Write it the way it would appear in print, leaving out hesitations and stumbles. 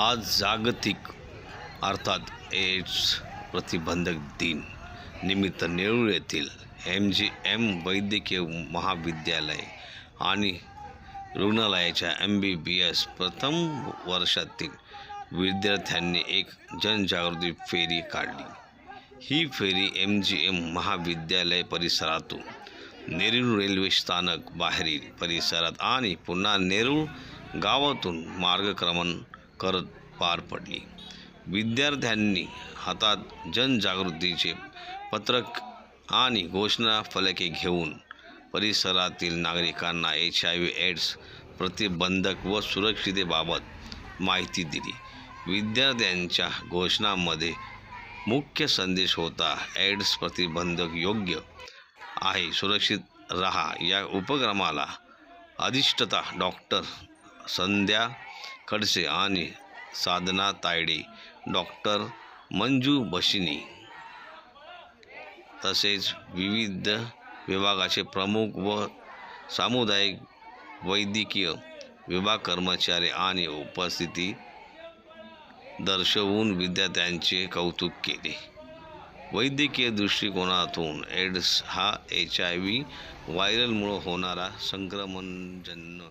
आज जागतिक अर्थात एड्स प्रतिबंधक दिन निमित्त नेरूळ येथील MGM वैद्यकीय महाविद्यालय आणि रुग्णालयाच्या MBBS प्रथम वर्षातील विद्यार्थ्यांनी एक जनजागृती फेरी काढली। ही फेरी MGM महाविद्यालय परिसरातून नेरूळ रेल्वे स्थानक बाहेरील परिसरात आणि पुन्हा नेरूळ गावातून मार्गक्रमण करत पार पडली। विद्यार्थ्यांनी हातात जनजागृतीचे पत्रक आणि घोषणा फलके घेऊन परिसरातील नागरिकांना HIV एड्स प्रतिबंधक व सुरक्षिततेबाबत माहिती दिली। विद्यार्थ्यांच्या घोषणांमध्ये मुख्य संदेश होता एड्स प्रतिबंधक योग्य आहे, सुरक्षित रहा। या उपक्रमाला अधिष्ठाता डॉक्टर संध्या खडसे आणि साधना तायडे, डॉक्टर मंजू बशिनी तसेच विविध विभागाचे प्रमुख व सामुदायिक वैद्यकीय विभाग कर्मचारी आणि उपस्थिती दर्शवून विद्यार्थ्यांचे कौतुक केले। वैद्यकीय दृष्टिकोनातून एड्स हा HIV व्हायरलमुळे होणारा संक्रमणजन्य